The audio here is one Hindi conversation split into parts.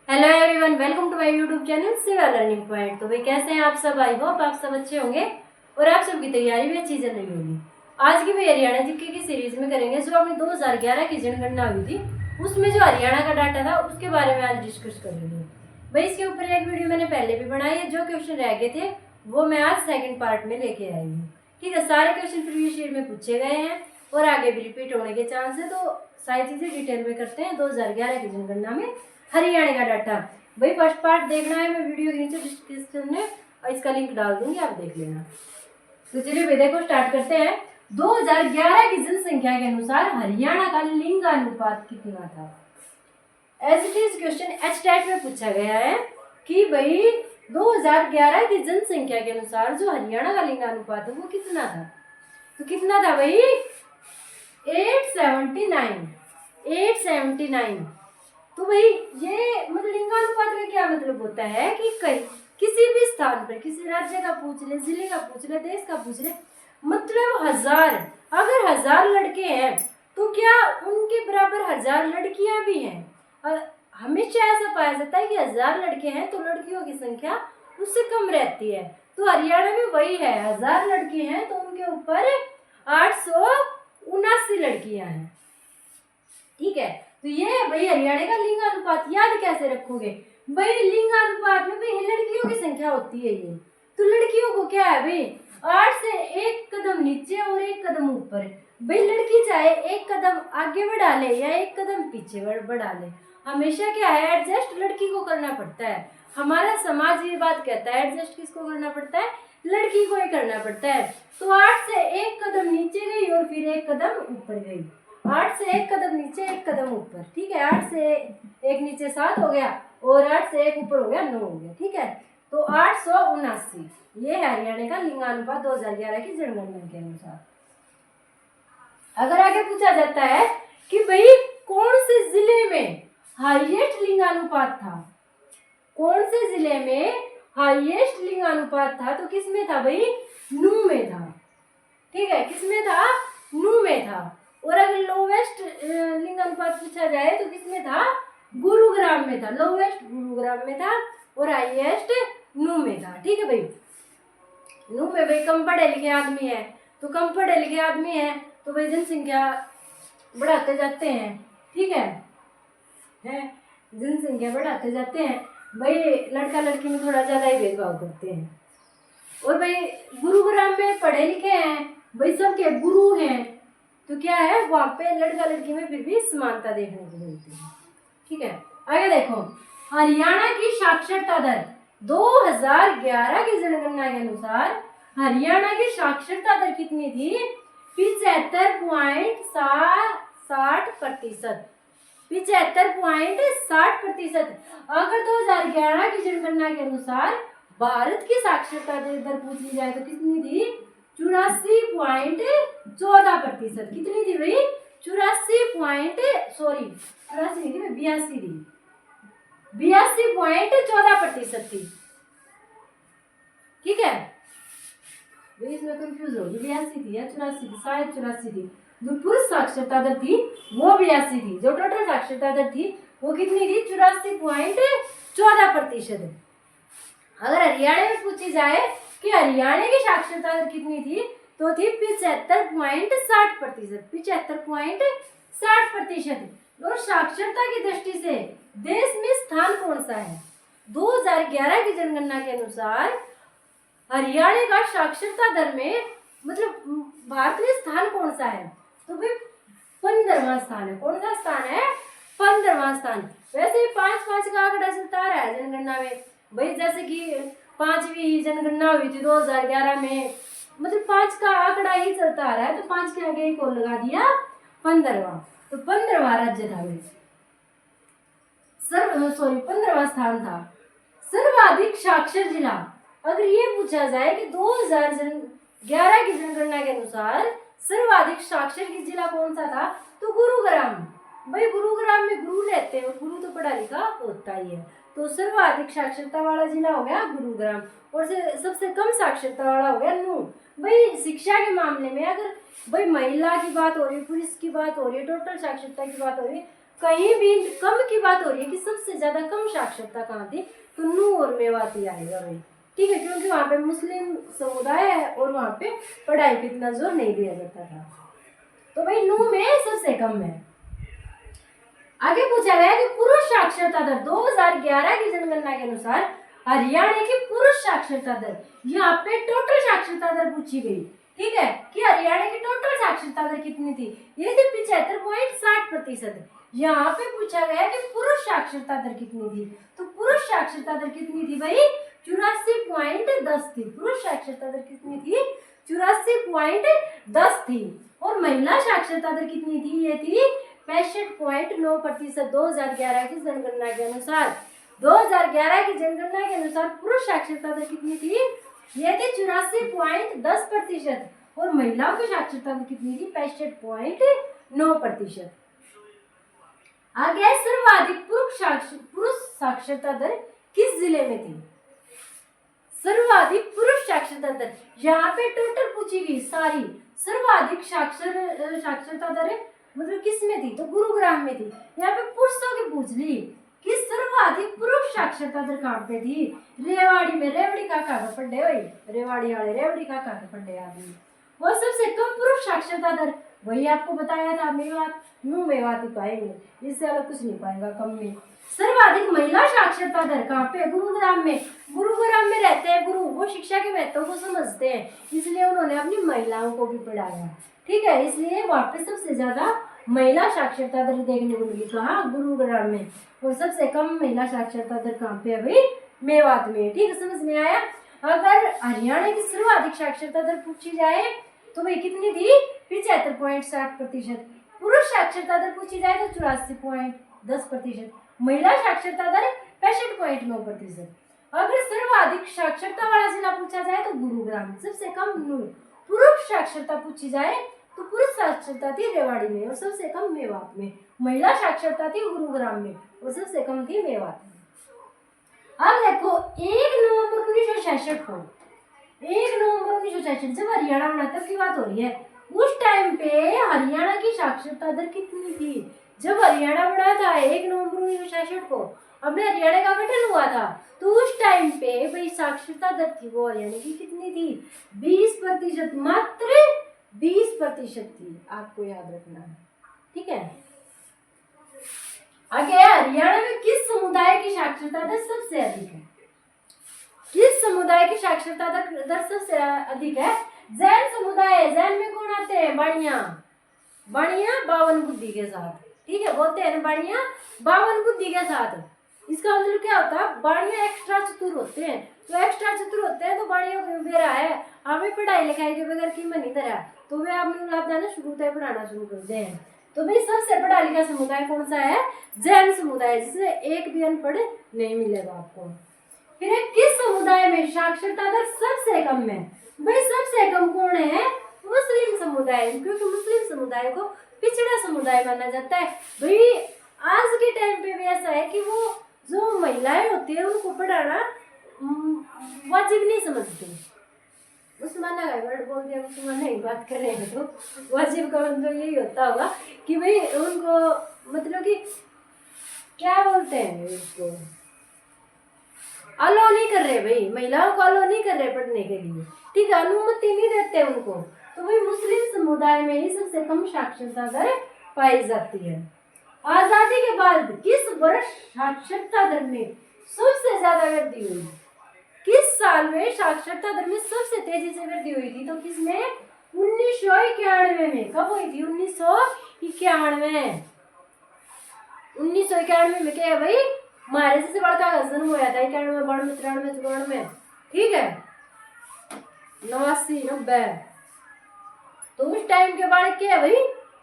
Hello everyone, welcome to my YouTube channel Seva learning point. तो भाई कैसे हैं आप सब? आई होप आप सब अच्छे होंगे और आप सबकी तैयारी भी अच्छी चल रही होगी। आज की भाई हरियाणा जीके की सीरीज में करेंगे जो अपनी 2011 की जनगणना हुई थी, उसमें जो हरियाणा का डाटा था उसके बारे में आज डिस्कस करेंगे। भाई इसके ऊपर एक वीडियो मैंने पहले भी बनाई है, जो क्वेश्चन रह गए थे वो मैं आज सेकेंड पार्ट में लेके आई हूँ। ठीक है, सारे क्वेश्चन प्रीवियस ईयर में पूछे गए हैं और आगे भी रिपीट होने के चांस है, तो सारी चीजें डिटेल में करते हैं 2011 की जनगणना में हरियाणा का डाटा। भाई फर्स्ट पार्ट देखना है, मैं वीडियो के नीचे डिस्क्रिप्शन में और इसका लिंक डाल दूंगी, आप देख लेना। तो चलिए भाई देखो स्टार्ट करते हैं। 2011 की जनसंख्या के अनुसार हरियाणा का लिंगानुपात कितना था? As it is question HTET में पूछा गया है कि भाई 2011 की जनसंख्या के अनुसार जो हरियाणा का लिंगानुपात है वो कितना था। तो कितना था भाई? 879। तो भाई ये मतलब लिंगानुपात का क्या मतलब होता है कि कहीं किसी भी स्थान पर, किसी राज्य का पूछ ले, जिले का पूछ ले, देश का पूछ ले, मतलब अगर 1000 लड़के हैं तो क्या उनके बराबर 1000 लड़कियां भी हैं? हमेशा ऐसा पाया जाता है कि 1000 लड़के हैं तो लड़कियों की संख्या उससे कम रहती है। तो हरियाणा में वही है, 1000 लड़के हैं तो उनके ऊपर 879 लड़कियां हैं। ठीक है, तो ये है भाई हरियाणा का लिंगानुपात। याद कैसे रखोगे भाई? लिंगानुपात में भाई लड़कियों की संख्या होती है ये, तो लड़कियों को क्या है भाई 8 से एक कदम नीचे और एक कदम ऊपर। भाई लड़की चाहे एक कदम आगे बढ़ा ले या एक कदम पीछे बढ़ा ले, हमेशा क्या है एडजस्ट लड़की को करना पड़ता है। हमारा समाज ये बात कहता है एडजस्ट किसको करना पड़ता है? लड़की को ही करना पड़ता है। तो 8 से एक कदम नीचे गई और फिर एक कदम ऊपर गई। 8 से एक कदम नीचे एक कदम ऊपर। ठीक है, 8 से एक नीचे 7 हो गया और 8 से एक ऊपर हो गया 9 हो गया। ठीक है, तो 879 ये है हरियाणा का लिंगानुपात 2011 की जनगणना के अनुसार। अगर आगे पूछा जाता है कि भाई कौन से जिले में हाईएस्ट लिंगानुपात था, कौन से जिले में हाईएस्ट लिंगानुपात था, तो किसमें था भाई? नूह में था। ठीक है, किसमें था? नूह में था। और अगर लोवेस्ट लिंगानुपात पूछा जाए तो किसमें था? गुरुग्राम में था। लोवेस्ट गुरुग्राम में था और हाईएस्ट नूह में था। ठीक है भाई, नूह में भाई कम पढ़े लिखे आदमी है, तो कम पढ़े लिखे आदमी है तो भाई जनसंख्या बढ़ाते जाते हैं। ठीक है, जनसंख्या बढ़ाते जाते हैं भाई, लड़का लड़की में थोड़ा ज्यादा ही भेदभाव करते हैं। और भाई गुरुग्राम में पढ़े लिखे हैं भाई, सबके गुरु हैं, तो क्या है वहां पे लड़का लड़की में फिर भी समानता देखने को मिलती है। ठीक है, आगे देखो। हरियाणा की साक्षरता दर 2011 की जनगणना के अनुसार हरियाणा की साक्षरता दर कितनी थी? 75.60%। 75.60%। अगर 2011 की जनगणना के अनुसार भारत की साक्षरता दर पूछ ली जाए तो कितनी थी? 84.14%। कितनी थी भाई? 82.14% थी। ठीक है, इसमें कंफ्यूज होगी, 82 थी या 84 थी? शायद 84 थी। जो पुरुष साक्षरता दर थी वो 82 थी, जो टोटल साक्षरता दर थी वो कितनी थी? 84.14%। अगर हरियाणा में पूछी जाए कि हरियाणा की साक्षरता दर कितनी थी तो थी 75.60%। 75.60%। और साक्षरता की दृष्टि से देश में स्थान कौन सा है? 2011 की जनगणना के अनुसार हरियाणा का साक्षरता दर में मतलब भारत में स्थान कौन सा है? तो भाई 15वां स्थान है। कौन सा स्थान है? 15वां स्थान। वैसे ही 5-5 का आंकड़ा चलता रहा है जनगणना में भाई, जैसे कि 5वीं जनगणना हुई थी 2011 में, मतलब 5 का आंकड़ा ही चलता आ रहा है, तो 5 के आगे एक और लगा दिया 15वां, तो 15वां राज्य था भाई। 15वां स्थान था। सर्वाधिक साक्षर जिला अगर ये पूछा जाए कि 2011 की जनगणना के अनुसार सर्वाधिक साक्षर जिला कौन सा था, तो गुरुग्राम। भाई गुरुग्राम में गुरु रहते हैं, गुरु तो पढ़ा लिखा होता ही है, तो सर्वाधिक साक्षरता वाला जिला हो गया गुरुग्राम और सबसे कम साक्षरता वाला हो गया नूह। भाई शिक्षा के मामले में अगर भाई महिला की बात हो रही है, पुरुष की बात हो रही है, टोटल साक्षरता की बात हो रही है, कहीं भी कम की बात हो रही है कि सबसे सबसे ज्यादा कम साक्षरता कहाँ थी, तो नूह और मेवात ही आएगा भाई। ठीक है, क्योंकि वहाँ पे मुस्लिम समुदाय है और वहाँ पे पढ़ाई पे इतना जोर नहीं दिया जाता था। तो भाई नूह में सबसे कम है। आगे पूछा गया कि पुरुष साक्षरता दर 2011 की जनगणना के अनुसार हरियाणा की पुरुष साक्षरता दर, यहाँ पे टोटल साक्षरता दर पूछी गई। ठीक है, कि हरियाणा की टोटल साक्षरता दर कितनी थी, ये थी 75.60%। यहाँ पे पूछा गया कि पुरुष साक्षरता दर कितनी थी, तो पुरुष साक्षरता दर कितनी थी भाई, 84.10 थी। पुरुष साक्षरता दर कितनी थी, 84.10 थी। और महिला साक्षरता दर कितनी थी, ये थी 65.9%। 2011 की जनगणना के अनुसार, 2011 की जनगणना के अनुसार पुरुष साक्षरता दर कितनी थी, ये थी 84.10%। और महिलाओं की साक्षरता दर कितनी थी, 65.9%। आगे सर्वाधिक पुरुष साक्षरता दर किस जिले में थी, सर्वाधिक पुरुष साक्षरता दर, यहाँ पे टोटल पूछी गई सारी सर्वाधिक साक्षरता दर मतलब किस में थी, तो गुरुग्राम में थी। यहाँ पे पुरुषों की पूछ ली कि सर्वाधिक पुरुष साक्षरता दर कहाँ पे थी, रेवाड़ी में। रेवड़ी का पढ़े भाई, रेवाड़ी वाले रेवड़ी का पढ़े आदमी। वो सबसे कम पुरुष साक्षरता दर वही आपको बताया था, मेवात, नूह मेवात ही पाएंगे, इससे अलग कुछ नहीं पाएगा कम में। सर्वाधिक महिला साक्षरता दर कहाँ पे, गुरुग्राम में। गुरुग्राम में रहते हैं गुरु, वो शिक्षा के महत्व को समझते हैं, इसलिए उन्होंने अपनी महिलाओं को भी पढ़ाया। ठीक है, इसलिए वहाँ पे सबसे ज्यादा महिला साक्षरता दर देखने को मिली, कहाँ, गुरुग्राम में। और सबसे कम महिला साक्षरता दर कहाँ पे है भाई, मेवात में। ठीक है, समझ में आया। अगर हरियाणा की सर्वाधिक साक्षरता दर पूछी जाए तो भाई कितनी थी, 75.60%। पुरुष साक्षरता दर पूछी जाए तो 84.10%। महिला साक्षरता दर 65.9%। अगर सर्वाधिक साक्षरता वाला जिला पूछा जाए तो गुरुग्राम, सबसे कम नूह। पुरुष साक्षरता पूछी जाए तो पुरुष साक्षरता थी रेवाड़ी में और सबसे कम मेवात में। महिला साक्षरता थी गुरुग्राम में और सबसे कम थी मेवात में। अब देखो 1 नवंबर 1966 को, 1 नवंबर 1966 जब हरियाणा बना तब की बात हो रही है, उस टाइम पे हरियाणा की साक्षरता दर कितनी थी, जब हरियाणा बना था 1 नवंबर 1966 को, अपने हरियाणा का गठन हुआ था, तो उस टाइम पे भाई साक्षरता दर थी वो हरियाणा की कितनी थी, 20%, मात्र 20% थी, आपको याद रखना है। ठीक है, आगे हरियाणा में किस समुदाय की साक्षरता दर सबसे अधिक है, किस समुदाय की साक्षरता दर सबसे अधिक है, जैन समुदाय। जैन में कौन आते हैं, बाणिया, बाणिया 52 बुद्धि के साथ। ठीक है, बोलते हैं बाणिया 52 बुद्धि के साथ। इसका मतलब क्या होता है, बाणिया एक्स्ट्रा चतुर होते हैं, तो एक्स्ट्रा चतुर होते हैं तो बाणियों को बेरा है, हमें पढ़ाई लिखाई के बगैर कीमत नहीं धरा, तो वे आपने लाना शुरू से पढ़ाना शुरू कर दे। तो भाई सबसे पढ़ा लिखा समुदाय कौन सा है, जैन समुदाय, जिसमें एक भी अनपढ़ नहीं मिलेगा आपको। फिर किस समुदाय में साक्षरता दर सबसे कम है, भाई सबसे कम कौन है, मुस्लिम समुदाय, क्योंकि मुस्लिम समुदाय को पिछड़ा समुदाय माना जाता है। भाई आज के टाइम पे भी ऐसा है कि वो जो महिलाएं होती है उनको पढ़ाना वाजिब नहीं समझते। मुसलमान का वर्ड बोल दिया, मुसलमान नहीं बात कर रहे हैं, तो वाजिब का मतलब यही होता होगा कि भाई उनको मतलब कि क्या बोलते हैं इसको, अलो नहीं कर रहे भाई, महिलाओं को अलो नहीं कर रहे पढ़ने के लिए। ठीक है, अनुमति नहीं देते उनको। तो भाई मुस्लिम समुदाय में ही सबसे कम साक्षरता दर पाई जाती है। आजादी के बाद किस वर्ष साक्षरता दर में सबसे ज्यादा वृद्धि हुई, किस साल में साक्षरता दर में सबसे तेजी से वृद्धि हुई थी, तो किसमें, 1991 में। कब हुई थी, 1991। 1991 में क्या है भाई, हमारे से बड़का का जन्म हुआ था, 91, 92, 93, 94। ठीक है, 89, 90। तो उस टाइम के बाद क्या है भाई,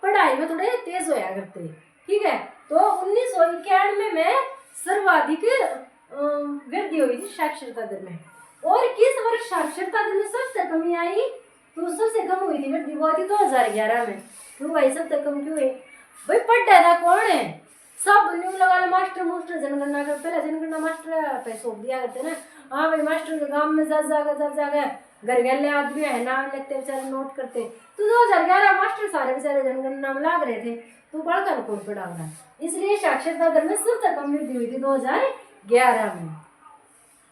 पढ़ाई में थोड़े तेज होया करते। ठीक है, तो 1991 में सर्वाधिक वृद्धि हुई थी साक्षरता दर में। और किस वर्ष साक्षरता दर में सबसे कमी आई, तो सबसे कम हुई थी वृद्धि, वो थी 2011 में। क्यों भाई सबसे कम क्यों है भाई, पढ़ा था कौन है, सब न्यू लगा मास्टर मास्टर जनगणना कर, पहले जनगणना मास्टर पे सौंप दिया करते ना। हाँ भाई मास्टर के गांव में जा जाकर घर गले आदमी है नाम लिखते बेचारे नोट करते। तो 2011 मास्टर सारे बेचारे जनगणना में लाग रहे थे, तो बड़ा रिकॉर्ड पे डालना। इसलिए साक्षरता दर में सबसे कम वृद्धि हुई थी 2011 में।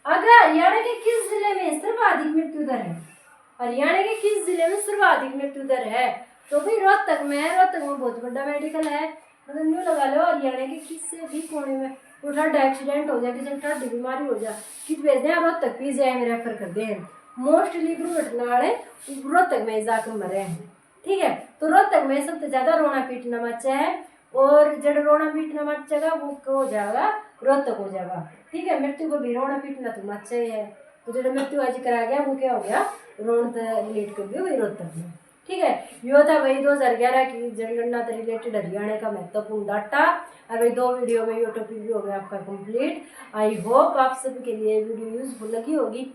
अगर हरियाणा के किस जिले में सर्वाधिक मृत्यु दर है, हरियाणा के किस जिले में सर्वाधिक मृत्यु दर है, तो भाई रोहतक में है। रोहतक में बहुत बड़ा मेडिकल है, मतलब न्यू लगा लो हरियाणा के किससे भी कोने में कोई ठंडा एक्सीडेंट हो जाए, किसी ठंडी बीमारी हो जाए, कित भेज दें रोहतक पीजीआई में रेफर कर दें। मोस्टली दुर्घटना वाले रोहतक में जाकर मरे हैं। ठीक है, तो रोहतक में सबसे ज्यादा रोना पीटना मचा है, और जब रोना पीटना मचेगा वो हो जाएगा रोहतक हो जाएगा। ठीक है, मृत्यु को भी रोना पीटना तो मचा ही है, तो जो मृत्यु आज करा गया वो क्या हो गया, रोन रिलेट कर दिया वही रोहतक में। ठीक है, यो था वही 2011 की जनगणना से रिलेटेड हरियाणा का महत्वपूर्ण डाटा। और वही 2 वीडियो में ये टॉपिक भी हो गया आपका कंप्लीट। आई होप आप सभी के लिए वीडियो यूजफुल लगी होगी।